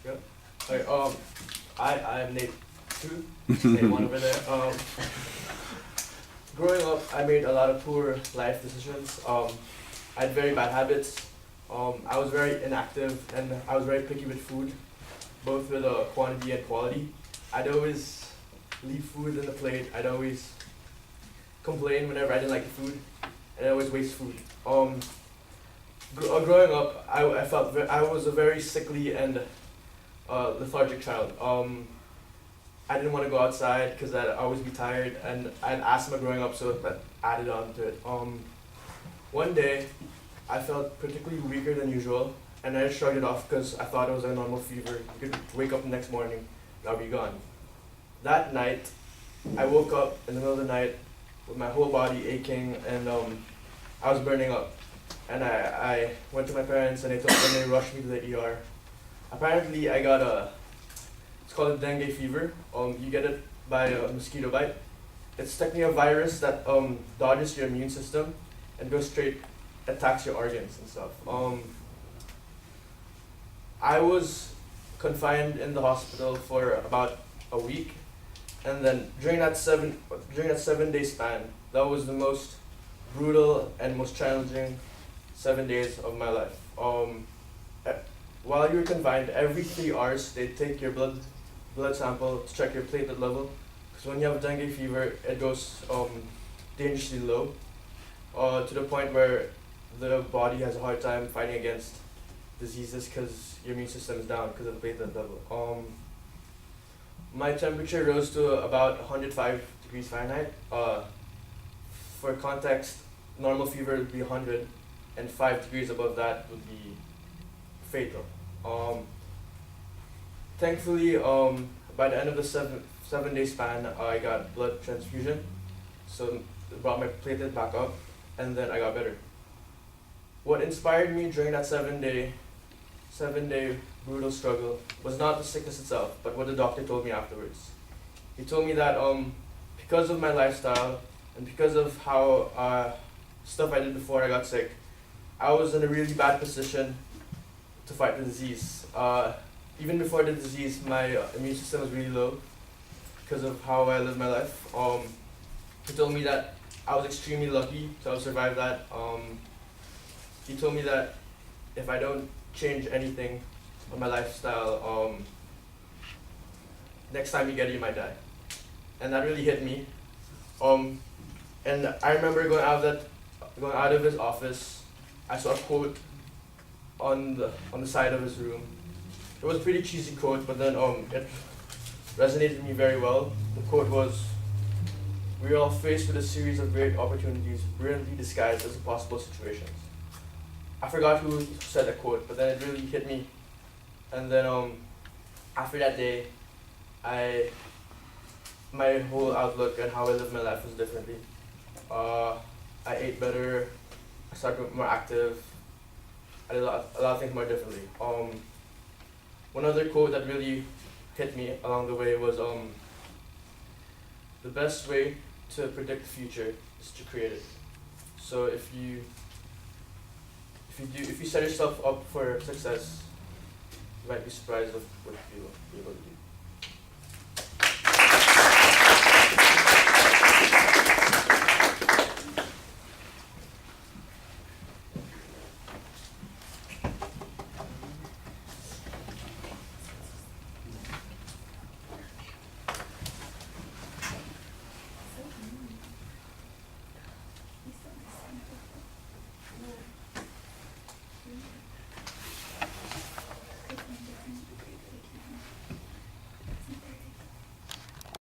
Yeah. Okay, I'm Nate too. Nate one over there. Growing up, I made a lot of poor life decisions. I had very bad habits. I was very inactive and I was very picky with food, both with quantity and quality. I'd always leave food in the plate. I'd always complain whenever I didn't like the food, and I always waste food. Growing up, I felt I was a very sickly and lethargic child. I didn't want to go outside because I'd always be tired, and I had asthma growing up, so that added on to it. One day, I felt particularly weaker than usual, and I just shrugged it off because I thought it was a normal fever. You could wake up the next morning, and I'll be gone. That night, I woke up in the middle of the night with my whole body aching, and I was burning up. And I went to my parents, and they rushed me to the ER. Apparently, I got it's called a dengue fever. You get it by a mosquito bite. It's technically a virus that dodges your immune system and goes straight, attacks your organs and stuff. I was confined in the hospital for about a week, and then during that 7 day span, that was the most brutal and most challenging 7 days of my life. While you were confined, every 3 hours they take your blood sample to check your platelet level, because when you have dengue fever, it goes dangerously low, to the point where the body has a hard time fighting against diseases because your immune system is down because of the platelet level. My temperature rose to about 105 degrees Fahrenheit. For context, normal fever would be 100, and 5 degrees above that would be fatal. Thankfully, by the end of the 7 day span, I got blood transfusion, so it brought my platelet back up, and then I got better. What inspired me during that 7 day brutal struggle was not the sickness itself, but what the doctor told me afterwards. He told me that because of my lifestyle and because of how stuff I did before I got sick, I was in a really bad position to fight the disease. Even before the disease, my immune system was really low because of how I lived my life. He told me that I was extremely lucky to have survived that. He told me that if I don't change anything on my lifestyle, next time you get it, you might die. And that really hit me. And I remember going out of his office, I saw a quote on the side of his room. It was a pretty cheesy quote, but then it resonated with me very well. The quote was, "We are all faced with a series of great opportunities brilliantly disguised as impossible situations." I forgot who said that quote, but then it really hit me. And then after that day, my whole outlook and how I lived my life was differently. I ate better. I started more active. I did a lot of things more differently. One other quote that really hit me along the way was, "The best way to predict the future is to create it." So if you set yourself up for success, you might be surprised of what you'll be able to do.